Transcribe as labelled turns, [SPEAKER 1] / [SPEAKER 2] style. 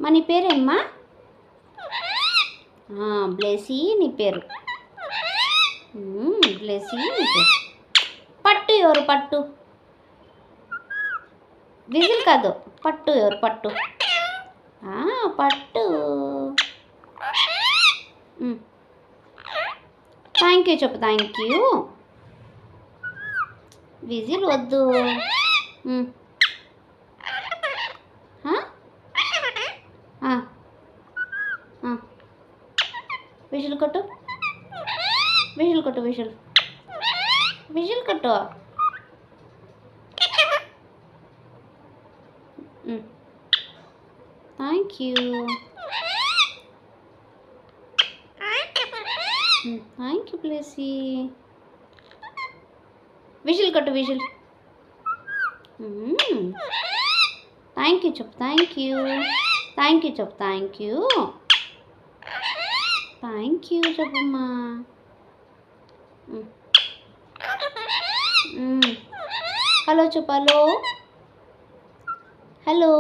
[SPEAKER 1] మా నీ పేరేమ్మా? బ్లెసీ నీ పేరు. బ్లెసీ నీ పేరు. పట్టు ఎవరు? పట్టు విజిల్ కాదు, పట్టు ఎవరు? పట్టు పట్టు. థ్యాంక్ యూ చెప్పు. Thank you. విజిల్ వద్దు. విజిల్ కొట్టు. విజిల్ కొట్టు. విజిల్ విజిల్ కొట్టు. Thank you. Thank you Blessy. Whistle కొట్టు. విజిల్. థ్యాంక్ యూ చెప్పు. Thank you. థ్యాంక్ యూ చెప్పు. Thank you. థ్యాంక్ యూ చెప్పమ్మా. హలో చెప్పు. హలో. హలో.